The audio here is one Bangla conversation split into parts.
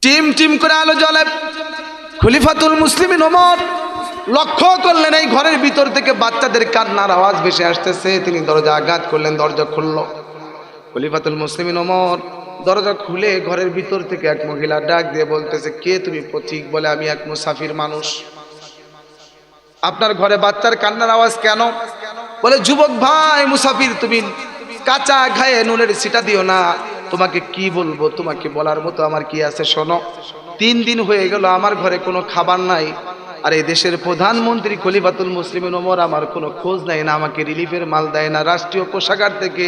টিম টিম করে আলো জ্বলে। খলিফাতুল মুসলিমিন ওমর লক্ষ্য করলেন এই ঘরের ভিতর থেকে বাচ্চাদের কান্নার আওয়াজ ভেসে আসতেছে। তিনি দরজা আঘাত করলেন, দরজা খুলল। খলিফাতুল মুসলিমিন ওমর দরজা খুলে ঘরের ভিতর থেকে এক মহিলা ডাক দিয়ে বলতেছে, কে তুমি? পথিক বলে, আমি এক মুসাফির মানুষ। আপনার ঘরে বাচ্চার কান্নার আওয়াজ কেন? বলে, যুবক ভাই মুসাফির, তুমি কাঁচা ঘায়ে নুনের ছিটা দিও না। তোমাকে কি বলবো, তোমাকে বলার মতো আমার কি আছে? শোনো, 3 দিন হয়ে গেল আমার ঘরে কোনো খাবার নাই, আর এই দেশের প্রধানমন্ত্রী খলিফাতুল মুসলিমিন ওমর আমার কোনো খোঁজ নেয় না, আমাকে রিলিফের মাল দেয় না। রাষ্ট্রীয় কোষাগার থেকে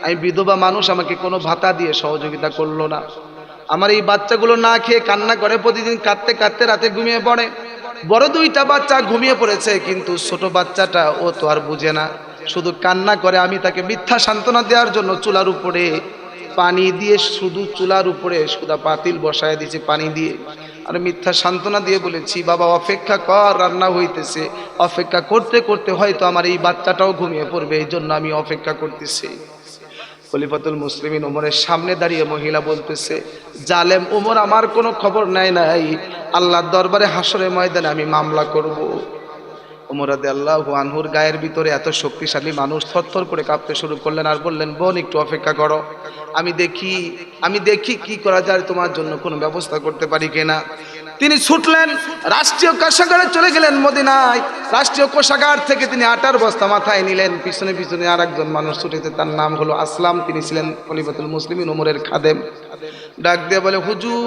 আমি বিধবা মানুষ, আমাকে কোনো ভাতা দিয়ে সহযোগিতা করলো না। আমার এই বাচ্চাগুলো না খেয়ে কান্না করে, প্রতিদিন কাঁদতে কাঁদতে রাতে ঘুমিয়ে পড়ে। বড় 2টা বাচ্চা ঘুমিয়ে পড়েছে, কিন্তু ছোট বাচ্চাটা ও তো আর বুঝে না, শুধু কান্না করে। আমি তাকে মিথ্যা সান্ত্বনা দেওয়ার জন্য চুলার উপরে পানি দিয়ে, শুধু চুলার উপরে সুদা পাতিল বসায় দিয়েছি পানি দিয়ে, আর মিথ্যা সান্ত্বনা দিয়ে বলেছি, বাবা অপেক্ষা কর, রান্না হইতেছে। অপেক্ষা করতে করতে হয়তো আমার এই বাচ্চাটাও ঘুমিয়ে পড়বে, এই জন্য আমি অপেক্ষা করতেছি। খলিফাতুল মুসলিমিন ওমরের সামনে দাঁড়িয়ে মহিলা বলতেছে, জালেম ওমর আমার কোনো খবর নেয় নাই, আল্লাহর দরবারে হাসরের ময়দানে আমি মামলা করব। ওমর রাদিয়াল্লাহু আনহুর গায়ের ভিতরে এত শক্তিশালী মানুষ থরথর করে কাঁপতে শুরু করলেন, আর বললেন, বোন একটু অপেক্ষা করো, আমি দেখি কি করা যায়, তোমার জন্য কোনো ব্যবস্থা করতে পারি কিনা। তিনি ছুটলেন, রাষ্ট্রীয় কোষাগারে চলে গেলেন মদিনায়। রাষ্ট্রীয় কোষাগার থেকে তিনি আটার বস্তা মাথায় নিলেন। পিছনে পিছনে আর একজন মানুষ ছুটেছে, তার নাম হলো আসলাম। তিনি ছিলেন খলিফাতুল মুসলিমিন ওমরের খাদেম। ডাক দিয়ে বলে, হুজুর,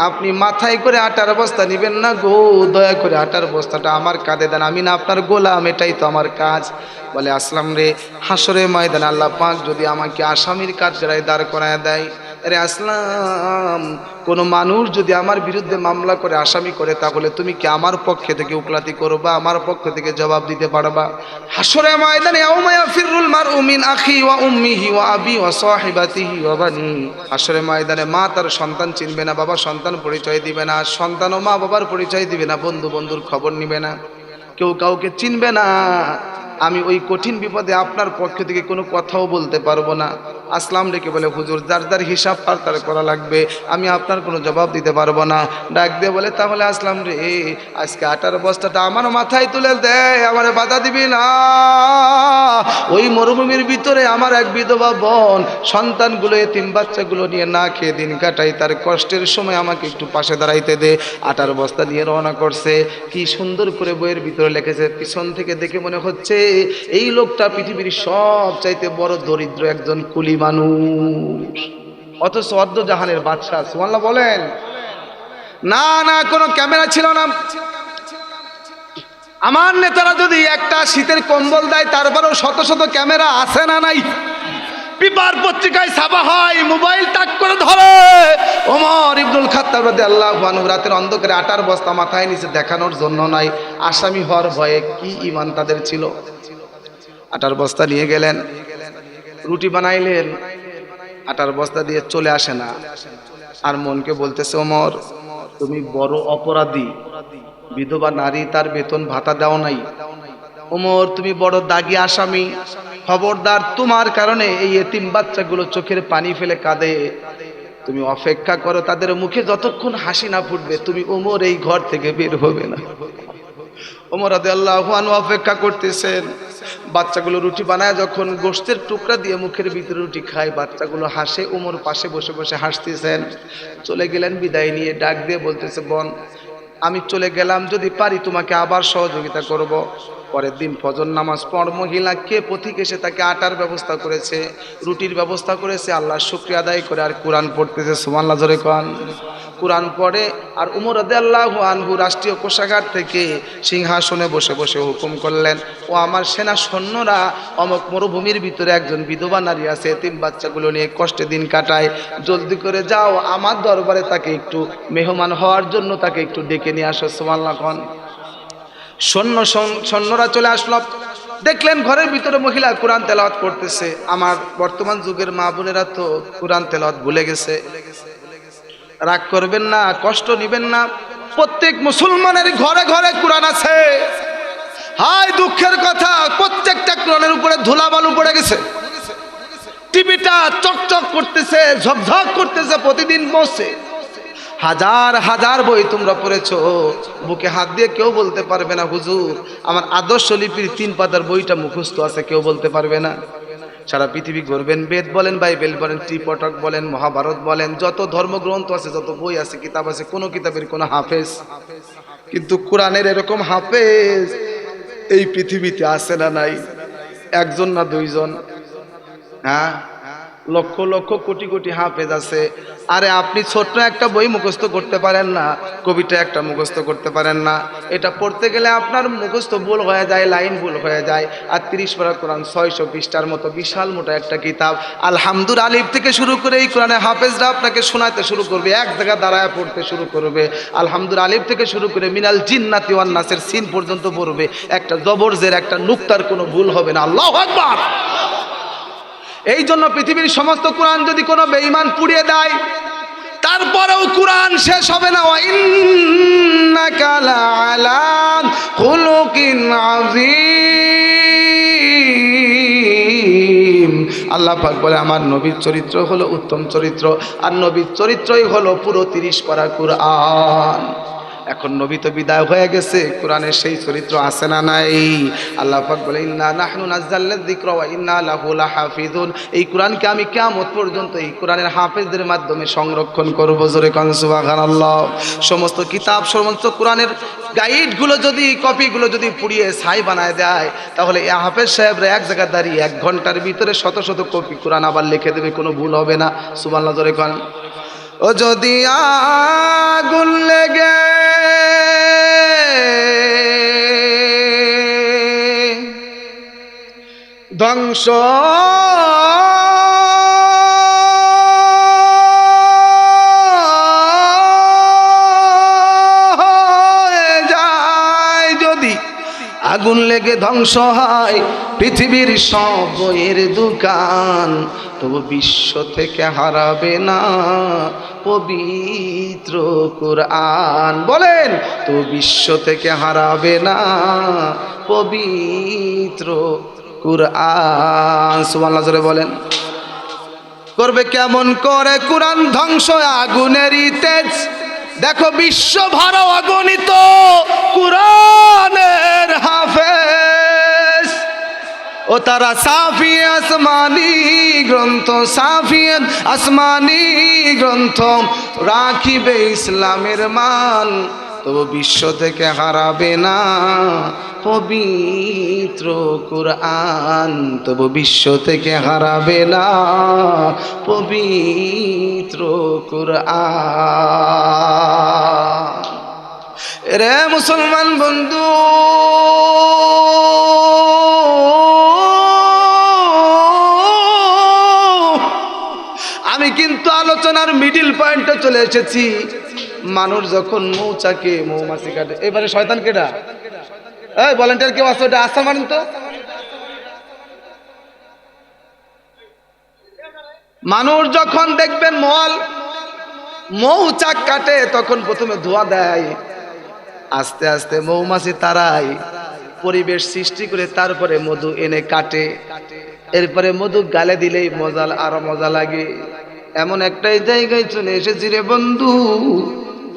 আপনি মাথায় করে আটার বস্তা নিবেন না গো, দয়া করে আটার বস্তাটা আমার কাঁধে দেন, আমি না আপনার গোলাম, এটাই তো আমার কাজ। বলে, আসলাম রে, হাসরের ময়দানে আল্লাহ পাক যদি আমাকে আসামির কাঠগড়ায় দাঁড় করায় দেয়, আরে আসলাম, কোনো মানুষ যদি আমার বিরুদ্ধে মামলা করে, আসামি করে, তাহলে তুমি কি আমার পক্ষে থেকে উকিলাতি করবা, আমার পক্ষ থেকে জবাব দিতে পারবা? হাসরের ময়দানে ইয়াউমা ইয়াফিরুল মারউ মিন আখি ওয়া উম্মিহি ওয়া আবি ওয়া সাহিবাতিহি ওয়া বানি। হাসরের ময়দানে মা তার সন্তান চিনবে না, বাবা সন্তান পরিচয় দিবে না, সন্তানও মা বাবার পরিচয় দিবে না, বন্ধু বন্ধুর খবর নিবে না, কেউ কাউকে চিনবে না। আমি ওই কঠিন বিপদে আপনার পক্ষ থেকে কোনো কথাও বলতে পারবো না। আসলাম ডেকে বলে, হুজুর, যার যার হিসাব তার করা লাগবে, আমি আপনার কোনো জবাব দিতে পারবো না। ডাক দিয়ে বলে, তাহলে আসলাম রে, আজকে আটার বস্তাটা আমার মাথায় তুলে দেয়, আমার বাধা দিবি না। ওই মরুভূমির ভিতরে আমার এক বিধবা বোন সন্তানগুলো, এতিম বাচ্চাগুলো নিয়ে না খেয়ে দিন কাটাই, তার কষ্টের সময় আমাকে একটু পাশে দাঁড়াইতে দে। আটার বস্তা নিয়ে রওনা করছে। কি সুন্দর করে বইয়ের ভিতরে লিখেছে, পিছন থেকে দেখে মনে হচ্ছে এই লোকটা পৃথিবীর সব চাইতে বড় দরিদ্র একজন কুলি মানুষ, অথচ অর্ধ জাহানের বাদশাহ। সুবহানাল্লাহ বলেন। না না, কোনো ক্যামেরা ছিল না। আমার নেতারা যদি একটা শীতের কম্বল দেয়, তারপরেও শত শত ক্যামেরা আছে না নাই? পেপার পত্রিকায় ছাপা হয়, মোবাইল টাক করে ধরে। ওমর ইবনুল খাত্তাব রাদিয়াল্লাহু আনহু রাতের অন্ধকারে আটার বস্তা মাথায় নিচে দেখানোর জন্য নয়, আসামি হওয়ার ভয়ে, কি ঈমান তাদের ছিল। আটার বস্তা নিয়ে গেলেন, রুটি বানাইলেন, আটার বস্তা দিয়ে চলে আসে না। আর মনকে বলতেছে, ওমর তুমি বড় অপরাধী, বিধবা নারী, তার বেতন ভাতা দাও নাই। ওমর তুমি বড় দাগী আসামি, খবরদার, তোমার কারণে এই এতিম বাচ্চাগুলো চোখের পানি ফেলে কাঁদে। তুমি অপেক্ষা করো, তাদের মুখে যতক্ষণ হাসি না ফুটবে, তুমি ওমর এই ঘর থেকে বের হবে না। ওমর রাদিয়াল্লাহু আনহু অপেক্ষা করতেছেন। বাচ্চাগুলো রুটি বানায় যখন গোশতের টুকরা দিয়ে মুখের ভিতরে রুটি খায়, বাচ্চাগুলো হাসে, ওমর পাশে বসে বসে হাসতেছেন। চলে গেলেন বিদায় নিয়ে। ডাক দিয়ে বলতেছে, বোন, আমি চলে গেলাম, যদি পারি তোমাকে আবার সহযোগিতা করব। পরের দিন ফজর নামাজ পড়, মহিলা কে পথিক এসে তাকে আটার ব্যবস্থা করেছে, রুটির ব্যবস্থা করেছে, আল্লাহর শুকরিয়া আদায় করে আর কোরআন পড়তেছে। সুবহানাল্লাহ জোরে কোন। কোরআন পড়ে। আর ওমর রাদিয়াল্লাহু আনহু রাষ্ট্রীয় কোষাগার থেকে সিংহাসনে বসে বসে হুকুম করলেন, ও আমার সেনা সৈন্যরা, অমুক মরুভূমির ভিতরে একজন বিধবা নারী আছে, এতিম বাচ্চাগুলো নিয়ে কষ্টে দিন কাটায়, জলদি করে যাও আমার দরবারে তাকে একটু মেহমান হওয়ার জন্য তাকে একটু ডেকে নিয়ে আসো। সুবহানাল্লাহ কোন। সৈন্যরা চলে আসলো, দেখলেন ঘরের ভিতরে মহিলা কোরআন তেলাওয়াত করতেছে। আমার বর্তমান যুগের মা বোনেরা তো কোরআন তেলাওয়াত ভুলে গেছে। রাগ করবেন না, কষ্ট নিবেন না, প্রত্যেক মুসলমানের ঘরে ঘরে কোরআন আছে। হায় দুঃখের কথা, প্রত্যেকটা কোরআনের উপরে ধুলাবালু পড়ে গেছে। টিভিটা চকচক করতেছে, ঝকঝক করতেছে, প্রতিদিন বসে হাজার হাজার বই তোমরা পড়েছো, বুকে হাত দিয়ে কেউ বলতে পারবে না হুজুর আমার আদর্শ লিপির 3 পাতার বইটা মুখস্থ আছে, কেউ বলতে পারবে না। সারা পৃথিবী ঘুরবেন, বেদ বলেন, বাইবেল বলেন, ত্রিপিটক বলেন, মহাভারত বলেন, যত ধর্মগ্রন্থ আছে, যত বই আছে, কিতাব আছে, কোনো কিতাবের কোনো হাফেজ, কিন্তু কোরআনের এরকম হাফেজ এই পৃথিবীতে আছে না নাই? একজন না দুইজন? হ্যাঁ, লক্ষ লক্ষ কোটি কোটি হাফেজ আছে। আরে আপনি ছোট্ট একটা বই মুখস্থ করতে পারেন না, কবিতা একটা মুখস্থ করতে পারেন না, এটা পড়তে গেলে আপনার মুখস্থ ভুল হয়ে যায়, লাইন ভুল হয়ে যায়। আর 30 পারা কোরআন 600 পৃষ্ঠার মতো বিশাল মোটা একটা কিতাব, আলহামদুল আলিফ থেকে শুরু করে এই কোরআনে হাফেজরা আপনাকে শোনাতে শুরু করবে, এক জায়গায় দাঁড়ায় পড়তে শুরু করবে, আলহামদুল আলিফ থেকে শুরু করে মিনাল জিন্নাতি ওয়ান নাসের সিন পর্যন্ত পড়বে, একটা জবরজের একটা নুক্তার কোনো ভুল হবে না। আল্লাহু আকবার। এই জন্য পৃথিবীর সমস্ত কোরআন যদি কোনো বেঈমান পুড়িয়ে দেয়, তারপরেও কোরআন শেষ হবে না। ওয়াইন্নাকা লাআলা খুলুকিন আযীম। আল্লাহ পাক বলে আমার নবীর চরিত্র হলো উত্তম চরিত্র, আর নবীর চরিত্রই হলো পুরো 30 পারা কোরআন। এখন নবী তো বিদায় হয়ে গেছে, কোরআনের সেই চরিত্র আছে না নাই? আল্লাহ পাক বলে ইন্না নাহনু নাযালনা যিকরা ওয়া ইন্না লাহু লাহাফিজুন। এই কোরআনকে আমি কিয়ামত পর্যন্ত এই কোরআনের হাফেজদের মাধ্যমে সংরক্ষণ করব। জোরে কান সুবহানাল্লাহ। সমস্ত কিতাব, সমস্ত কোরআনের গাইডগুলো যদি, কপিগুলো যদি পুড়িয়ে ছাই বানায় দেয়, তাহলে এই হাফেজ সাহেবরা এক জায়গায় দাঁড়িয়ে 1 ঘন্টার ভিতরে শত শত কপি কোরআন আবার লিখে দেবে, কোনো ভুল হবে না। সুবহানাল্লাহ। জোরে কান। ও যদি আগুন লেগে ধ্বংস হয়ে যায়, যদি আগুন লেগে ধ্বংস হয় পৃথিবীর সব বইয়ের দোকান, তবু বিশ্ব থেকে হারাবে না পবিত্র কোরআন। বলেন, তো বিশ্ব থেকে হারাবে না পবিত্র কোরআন। সুবহানাল্লাহ। জোরে বলেন। করবে কেমন করে কোরআন ধ্বংস? আগুনেরই তেজ। দেখো বিশ্ব ভরা অগণিত কোরআনের হাফেজ, ও তারা সাফি আসমানি গ্রন্থ, সাফি আসমানি গ্রন্থ রাখিবে ইসলামের মান, তবু বিশ্ব থেকে হারাবে না পবিত্র কোরআন, তবু বিশ্ব থেকে হারাবে না পবিত্র কোরআন। রে মুসলমান বন্ধু, আমি কিন্তু আলোচনার মিডিল পয়েন্টে চলে এসেছি। মানুষ যখন মৌচাকে মৌমাছি কাটে, এবারে শয়তান কেডা? এই ভলান্টিয়ার কেউ আছে? ওটা আসা মানেন তো। মানুষ যখন দেখবেন মৌচাক কাটে, তখন প্রথমে ধোয়া দেয়, আস্তে আস্তে মৌমাছি তারাই পরিবেশ সৃষ্টি করে তারপরে মধু এনে কাটে, এরপরে মধু গালে দিলেই আরো মজা লাগে। এমন একটাই জায়গায় চলে এসেছি রে বন্ধু,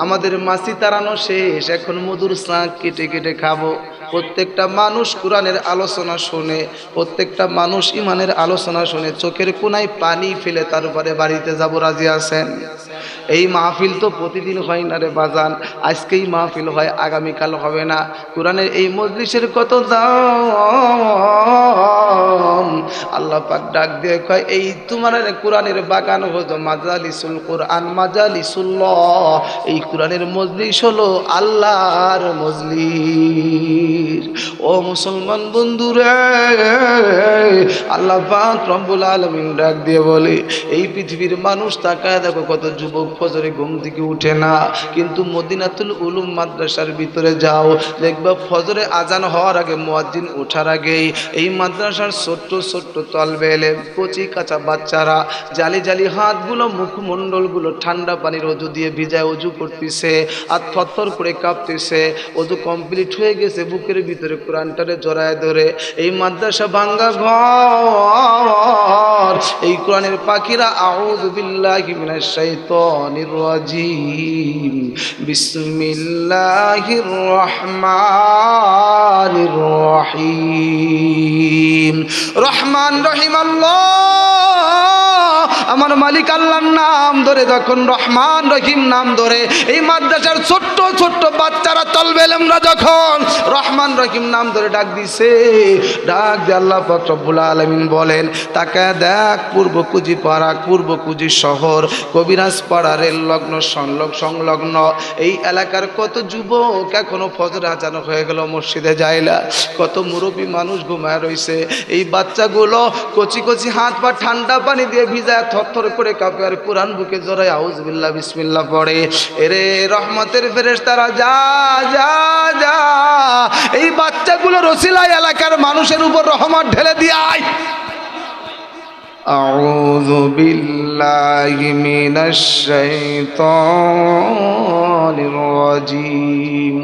আমাদের মাছি তাড়ানো শেষ, এখন মধুর শাঁখ কেটে কেটে খাবো। প্রত্যেকটা মানুষ কোরআনের আলোচনা শুনে, প্রত্যেকটা মানুষ ইমানের আলোচনা শুনে চোখের কোনায় পানি ফেলে তারপরে বাড়িতে যাব। রাজি আছেন? এই মাহফিল তো প্রতিদিন হয় না রে বাজান, আজকেই মাহফিল হয়, আগামীকাল হবে না। কোরআনের এই মজলিসের কত দাম। আল্লাহ পাক ডাক দিয়ে কয়, এই তোমার কোরআনের বাগান হলো মাজালিসুল কোরআন, মাজালিসুল্লাহ। এই কোরআনের মজলিস হলো আল্লাহর মজলিস। ও মুসলমান বন্ধুরে, আল্লাহ পাক রব্বুল আলামিন ডাক দিয়ে বলে, এই পৃথিবীর মানুষ তাকায় দেখো, কত যুবক ফজরে ঘুম থেকে উঠে না, কিন্তু মদিনাতুল উলুম মাদ্রাসার ভিতরে যাও, দেখবা ফজরে আজান হওয়ার আগে, মুয়াজ্জিন ওঠার আগেই এই মাদ্রাসার ছোট্ট ছোট্ট তলবে এলে কচি কাঁচা বাচ্চারা জালি জালি হাতগুলো, মুখমণ্ডলগুলো ঠান্ডা পানির অজু দিয়ে ভিজায় অজু করতেছে, আর থরথর করে কাঁপতেছে। অজু কমপ্লিট হয়ে গেছে, বুকের বুকের ভিতরে কোরআনটারে জড়ায় ধরে এই মাদ্রাসা ভাঙ্গা ঘর এই কোরআনের পাখিরা আউযু বিল্লাহি মিনাশ শাইতানির রাজিম বিসমিল্লাহির রহমানির রহিম রহমান রহিম আল্লাহ আমার মালিক আল্লাহর নাম ধরে যখন রহমান রহিম নাম ধরে এই মাদ্রাসার ছোট্ট ছোট্ট বাচ্চারা তলবে ইলমরা যখন রহমান রহিম নাম ধরে ডাক দিছে ডাক দিয়ে আল্লাহ পাক রব্বুল আলামিন বলেন তাকায় দেখ পূর্বকুজি পাড়া পূর্বকুজি শহর কবিরাজ পাড়া রেল লগ্ন সংলগ্ন এই এলাকার কত যুবক এখনো ফজর আজান হয়ে গেল মসজিদে যায় না কত মুরব্বী মানুষ ঘুমায় রইছে এই বাচ্চাগুলো কচি কচি হাত পা ঠান্ডা পানি দিয়ে ভিজায় থরথর করে কাঁপে আর কোরআন বুকে জড়ায় আউযু বিল্লাহ বিসমিল্লাহ পড়ে এরে রহমতের ফেরেশতারা যা যা যা এই বাচ্চাগুলোর ওসিলায় এলাকার মানুষের উপর রহমত ঢেলে দিয়ে আয় আউযু বিল্লাহি মিনাশ শাইতানির রাজিম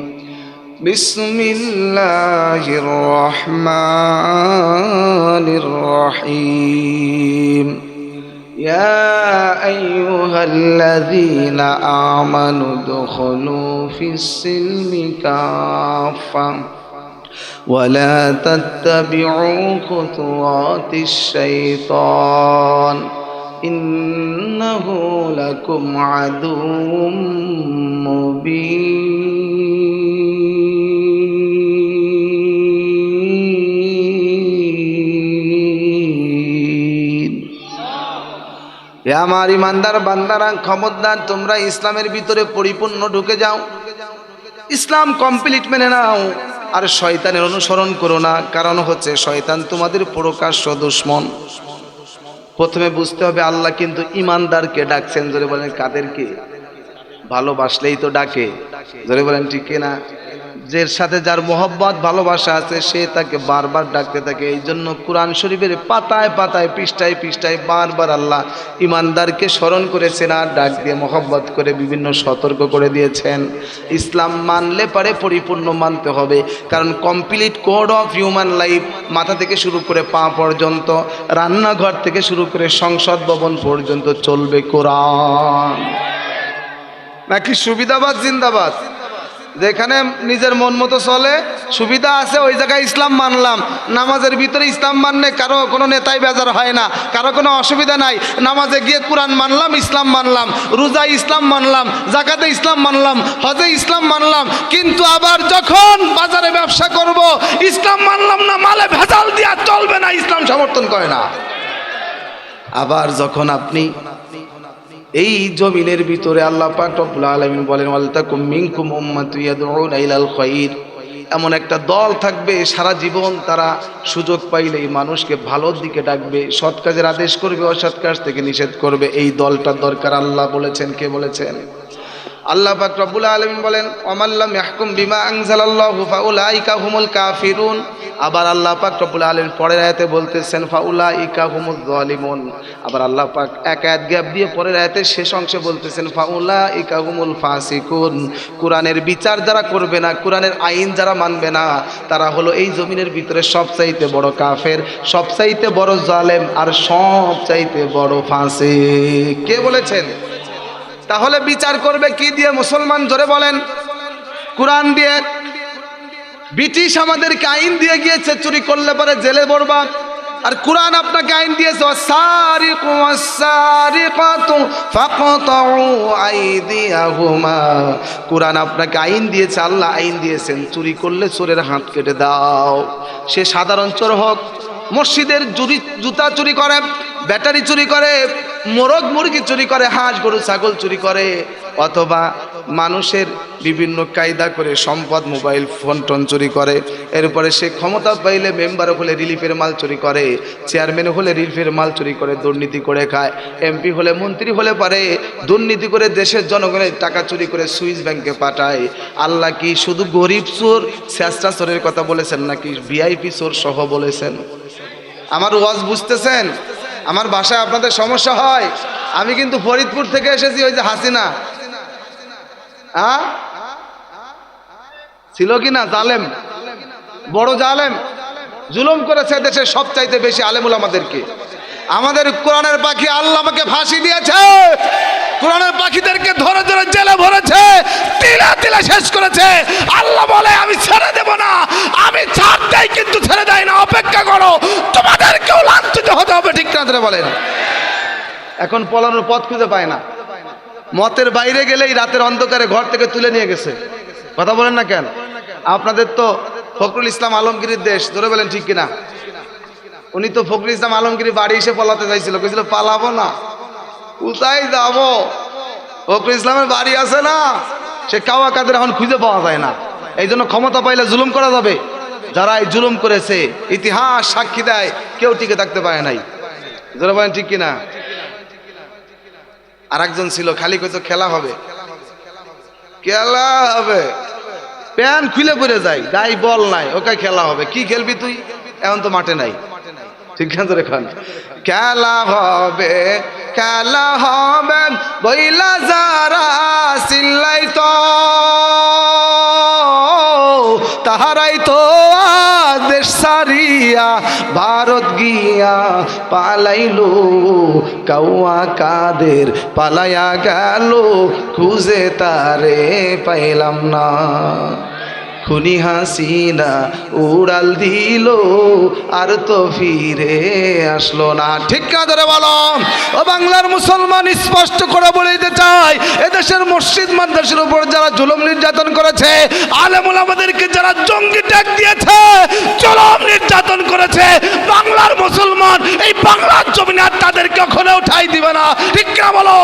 বিসমিল্লাহির রহমানির রহিম يا أيها الذين آمنوا ادخلوا في السلم كافة ولا تتبعوا خطوات الشيطان إنه لكم عدو مبين আমার ইমানদার বান্দারা খবরদার তোমরা ইসলামের ভিতরে পরিপূর্ণ ঢুকে যাও ইসলাম কমপ্লিট মেনে নাও আর শয়তানের অনুসরণ করো না কারণ হচ্ছে শয়তান তোমাদের প্রকাশ্য দুশমন প্রথমে বুঝতে হবে আল্লাহ কিন্তু ইমানদারকে ডাকছেন জোরে বলেন কাদেরকে ভালোবাসলেই তো ডাকে জোরে বলেন ঠিক না যার সাথে যার মোহব্বত ভালোবাসা আছে সে তাকে বারবার ডাকতে থাকে এই জন্য কোরআন শরীফের পাতায় পাতায় পৃষ্ঠায় পৃষ্ঠায় বারবার আল্লাহ ইমানদারকে স্মরণ করেছেন আর ডাক দিয়ে মোহব্বত করে বিভিন্ন সতর্ক করে দিয়েছেন ইসলাম মানলে পারে পরিপূর্ণ মানতে হবে কারণ complete code of human life মাথা থেকে শুরু করে পা পর্যন্ত রান্নাঘর থেকে শুরু করে সংসদ ভবন পর্যন্ত চলবে কোরআন নাকি সুবিধাবাদ জিন্দাবাদ যেখানে নিজের মন মতো চলে সুবিধা আছে ওই জায়গায় ইসলাম মানলাম নামাজের ভিতরে ইসলাম মানলে কারো কোনো নেতাই বেজার হয় না কারো কোনো অসুবিধা নাই নামাজে গিয়ে কোরআন মানলাম ইসলাম মানলাম রোজায় ইসলাম মানলাম যাকাতে ইসলাম মানলাম হজে ইসলাম মানলাম কিন্তু আবার যখন বাজারে ব্যবসা করব ইসলাম মানলাম না মালে ভেজাল দিয়া চলবে না ইসলাম সমর্থন করে না আবার যখন আপনি এই জমিনের ভিতরে আল্লাহ পাক রব্বুল আলামিন বলেন ওয়ালতাকুম মিনকুম উম্মাতুন ইয়াদউনা ইলাল খায়র এমন একটা দল থাকবে সারা জীবন তারা সুযোগ পাইলেই মানুষকে ভালোর দিকে ডাকবে সৎ কাজের আদেশ করবে অসৎ কাজ থেকে নিষেধ করবে এই দলটার দরকার আল্লাহ বলেছেন কে বলেছেন আল্লাহ পাক রব্বুল আলামিন বলেন ওয়ামাল্লাম ইয়াহকুম বিমা আনজালাল্লাহু ফাউলাইকা হুমুল কাফিরুন আবার আল্লাহ পাক রব্বুল আলামিন পরের আয়াতে বলতেছেন ফাউলাইকা হুমুজ জালিমুন আবার আল্লাহ পাক এক আয়াত গ্যাপ দিয়ে পরের আয়াতে শেষ অংশে বলতেছেন ফাউলাইকা হুমুল ফাসিকুন কোরআনের বিচার যারা করবে না কোরআনের আইন যারা মানবে না তারা হলো এই জমিনের ভিতরে সবচাইতে বড় কাফের সবচাইতে বড় জালেম আর সবচাইতে বড় ফাসিক কে বলেছেন তাহলে বিচার করবে কি দিয়ে মুসলমান জোরে বলেন কোরআন দিয়ে ব্রিটিশ আমাদেরকে আইন দিয়ে গিয়েছে চুরি করলে পরে জেলে বরবাদ আর কোরআন আপনাকে আইন দিয়েছে ওয়াসারিকু ওয়াসারিকাতু ফাকতাউ আইদিয়াহুমা কোরআন আপনাকে আইন দিয়েছে আল্লাহ আইন দিয়েছেন চুরি করলে চোরের হাত কেটে দাও সে সাধারণ চোর হোক মসজিদের জুতা চুরি করে ব্যাটারি চুরি করে মোরগ মুরগি চুরি করে হাঁস গরু ছাগল চুরি করে অথবা মানুষের বিভিন্ন কায়দা করে সম্পদ মোবাইল ফোন টোন চুরি করে এরপরে সে ক্ষমতা পাইলে মেম্বার হলে রিলিফের মাল চুরি করে চেয়ারম্যান হলে রিলিফের মাল চুরি করে দুর্নীতি করে খায় এমপি হলে মন্ত্রী হলে পারে দুর্নীতি করে দেশের জনগণের টাকা চুরি করে সুইস ব্যাংকে পাঠায় আল্লাহ কি শুধু গরিব চোর শেষটা চোরের কথা বলেছেন নাকি ভিআইপি চোর সহ বলেছেন আমার ওয়াজ বুঝতেছেন আমার ভাষায় আপনাদের সমস্যা হয় আমি কিন্তু ফরিদপুর থেকে এসেছি ওই যে হাসিনা ছিল কি না জালেম বড় জালেম, জুলুম করেছে দেশের সবচাইতে বেশি আলেমুল আমাদেরকে। আমাদের কোরআনের পাখি আল্লাহ আমাকে ফাঁসি দিয়েছে, কোরআনের পাখিদেরকে ধরে ধরে জেলে ভরেছে, তিলা তিলা শেষ করেছে। আল্লাহ বলে আমি ছেড়ে দেব না, আমি ছাড় দেই কিন্তু ছেড়ে দেয় না, অপেক্ষা করো, তোমাদেরকেও লাঞ্ছিত হতে হবে। ঠিক না বলেন? এখন পলানোর পথ খুঁজে পায় না, মতের বাইরে গেলেই রাতের অন্ধকারে ঘর থেকে তুলে নিয়ে গেছে। কথা বলেন না কেন? আপনাদের তো ফখরুল ইসলাম আলমগীরের দেশ, ধরে বলেন ঠিক কিনা? উনি তো ফখরুল ইসলাম আলমগীর বাড়ি এসে পালাতে চাইছিল, কইছিল পালাবো না, কোথায় যাবো, ফখরুল ইসলামের বাড়ি আছে না, সে কাওয়া কাদের এখন খুঁজে পাওয়া যায় না। এই জন্য ক্ষমতা পাইলে জুলুম করা যাবে। যারা এই জুলুম করেছে ইতিহাস সাক্ষী দেয় কেউ টিকে থাকতে পারে নাই। ধরে বলেন ঠিক কিনা? আর একজন ছিল খালি কইতো খেলা হবে, খেলা হবে, প্যান্ট খুলে পড়ে যায়, গায়ে বল নাই, ওকে খেলা হবে। কি খেলবি তুই? এখন তো মাঠে নাই। ঠিক আছে রেখান, খেলা হবে, খেলা হবে বইলা যারা চিল্লাই তো তাহারাই তো দেশ সারিয়া ভারত গিয়া পালাইলো, কাউয়া কাদের পালাইয়া গেল, খুঁজে তারে পাইলাম না, খুনি হাসিনা উড়াল দিল আর তো ফিরে আসলো না। ঠিক না ধরে বলো? ও বাংলার মুসলমান, স্পষ্ট করে বলে দিতে চাই, এদেশের মসজিদ মাদ্রাসার উপর যারা জুলুম নির্যাতন করেছে, আলেমুল আমাদেরকে যারা জঙ্গি ট্যাগ দিয়েছে, জুলুম নির্যাতন করেছে, বাংলার মুসলমান এই বাংলার জমিনে আর তাদেরকে কখনো উঠাই দিবে না। ঠিক না বলো?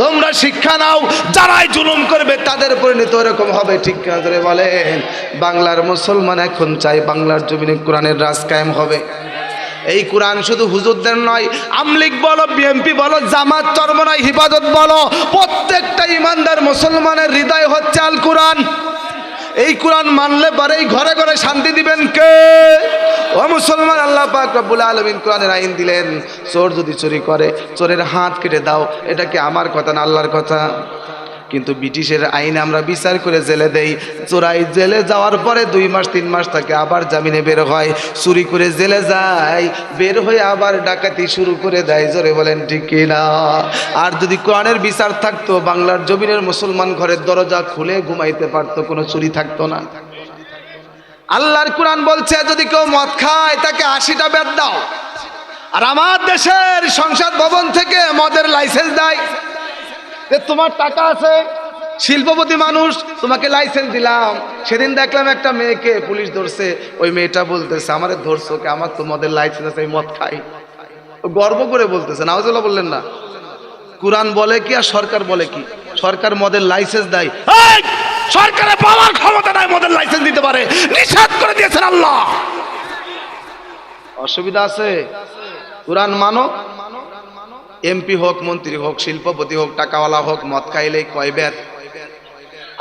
তোমরা শিক্ষা নাও, যারাই জুলুম করবে তাদের পরিণতি এরকম হবে। ঠিক না ধরে বলেন? বাংলার মুসলমান এখন চাই বাংলার জমিনে কোরআনের রাজ কায়েম হবে। এই কোরআন শুধু হুজুরদের নয়, আমলিগ বলো, বিএমপি বলো, জামাত, চরমনাই, হিফাজত বলো, প্রত্যেকটা ইমানদার মুসলমানের হৃদয় হচ্ছে আল কোরআন। এই কোরআন মানলে পরেই ঘরে ঘরে শান্তি দিবেন কে? ও মুসলমান, আল্লাহ পাক রব্বুল আলামিন কোরআনের আইন দিলেন, চোর যদি চুরি করে চোরের হাত কেটে দাও। এটা কি আমার কথা না আল্লাহর কথা? কিন্তু ব্রিটিশের আইনে আমরা বিচার করে জেলে দেই। চোরাই জেলে যাওয়ার পরে 2 মাস 3 মাস থাকে, আবার জামিনে বের হয়। চুরি করে জেলে যায়, বের হয়ে আবার ডাকাতি শুরু করে দেয়। জোরে বলেন ঠিক কিনা? আর যদি কোরআনের বিচার থাকতো, বাংলার জমিনের মুসলমান ঘরের দরজা খুলে ঘুমাইতে পারতো, কোনো চুরি থাকতো না। আল্লাহর কোরআন বলছে যদি কেউ মদ খায় তাকে 80টা বেত দাও। আর আমার দেশের সংসদ ভবন থেকে মদের লাইসেন্স দেয়, যে তোমার টাকা আছে, শিল্পপতি মানুষ, তোমাকে লাইসেন্স দিলাম। সেদিন দেখলাম একটা মেয়েকে পুলিশ ধরছে, ওই মেয়েটা বলতেছে আমারে ধরছো কে, আমার তো মদের লাইসেন্স আছে, আমি মদ খাই। গর্ব করে বলতেছে, নাউজুবিল্লাহ বললেন না? কোরআন বলে কি আর সরকার বলে কি? সরকার মদের লাইসেন্স দেয়, সরকারের পাওয়ার ক্ষমতা নাই মদের লাইসেন্স দিতে পারে, নিষেধ করে দিয়েছেন আল্লাহ। অসুবিধা আছে? কোরআন মানো। এমপি হোক, মন্ত্রী হোক, শিল্পপতি হোক, টাকাওয়ালা হোক, মদ খাইলেই কয় বেত।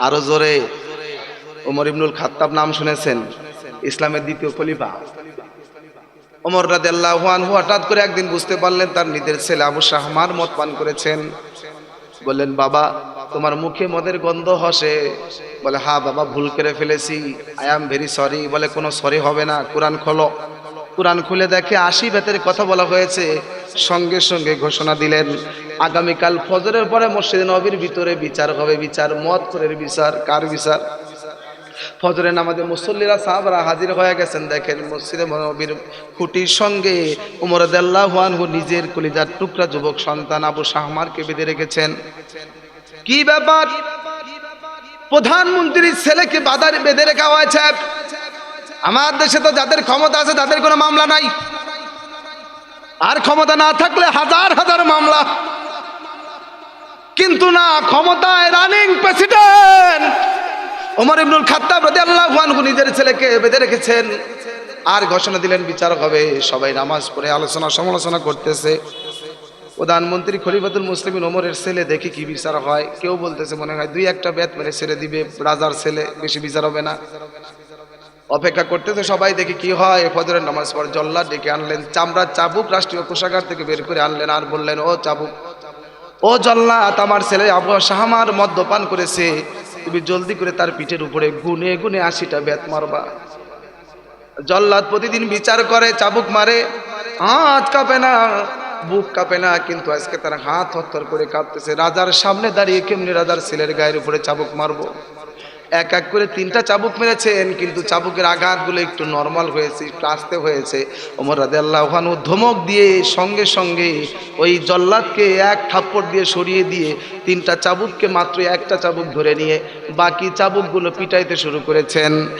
আরো জোরে, ওমর ইবনুল খাত্তাব নাম শুনেছেন? ইসলামের দ্বিতীয় খলিফা ওমর রাদিয়াল্লাহু আনহু হঠাৎ করে একদিন বুঝতে পারলেন তার নিজের ছেলে আবু শাহমার মদ পান করেছেন। বললেন বাবা, তোমার মুখে মদের গন্ধ হসে। বলে হ্যাঁ বাবা, ভুল করে ফেলেছি, আই এম ভেরি সরি। বলে কোনো সরি হবে না, কোরআন খোলো। কোরআন খুলে দেখে 80 বেতের কথা বলা হয়েছে। সঙ্গে সঙ্গে ঘোষণা দিলেন আগামীকাল ফজরের পরে মসজিদে নববীর ভিতরে বিচার হবে। বিচার মদখোরের বিচার। কার বিচার? ফজরের নামাজে মুসল্লিরা সাহাবারা হাজির হয়ে গেছেন। দেখেন মসজিদে নববীর খুঁটির সঙ্গে ওমর রাদিয়াল্লাহু আনহু নিজের কলিজার টুকরা যুবক সন্তান আবু শাহমারকে বেঁধে রেখেছেন। কি ব্যাপার? প্রধানমন্ত্রীর ছেলেকে বেঁধে রেখা হয়েছে। আমার দেশে তো যাদের ক্ষমতা আছে তাদের কোনো মামলা নাই, আর ক্ষমতা না থাকলে হাজার হাজার মামলা। কিন্তু না, ক্ষমতায় রানিং প্রেসিডেন্ট ওমর ইবনুল খাত্তাব রাদিয়াল্লাহু আনহু নিজের ছেলেকে বেঁধে রেখেছেন। আর ঘোষণা দিলেন বিচার হবে। সবাই নামাজ পড়ে আলোচনা সমালোচনা করতেছে। প্রধানমন্ত্রী খলিফাতুল মুসলিমিন ওমরের ছেলে দেখি কি বিচার হয়। কেউ বলতেছে মনে হয় 2-1টা বেত মেরে ছেড়ে দিবে, রাজার ছেলে, বেশি বিচার হবে না। অপেক্ষা করতেছে সবাই, দেখি কি হয়। ফজরের নামাজ পড়ে জল্লাদ ডেকে আনলেন, চামড়ার চাবুক রাষ্ট্রীয় কোষাগার থেকে বের করে আনলেন। আর বললেন ও চাবুক, ও জল্লাদ, আমার ছেলে আবু শাহমার মদ্যপান করেছে, তুমি জলদি করে তার পিঠের উপরে গুনে গুনে 80টা বেত মারবা। জল্লাদ প্রতিদিন বিচার করে, চাবুক মারে, হাত কাঁপে না, বুক কাঁপে না, কিন্তু আজকে তার হাত থরথর করে কাঁপতেছে। রাজার সামনে দাঁড়িয়ে কেমনি রাজার ছেলের গায়ের উপরে চাবুক মারবো। এক এক করে 3টা চাবুক মেরেছেন, কিন্তু চাবুকের আঘাতগুলো একটু নরমাল হয়েছে, একটু আস্তে হয়েছে। ওমর রাদিয়াল্লাহু আনহু ধমক দিয়ে সঙ্গে সঙ্গে ওই জল্লাদকে এক থাপ্পড় দিয়ে সরিয়ে দিয়ে 3টা চাবুককে মাত্র একটা চাবুক ধরে নিয়ে বাকি চাবুকগুলো পিটাইতে শুরু করেছেন।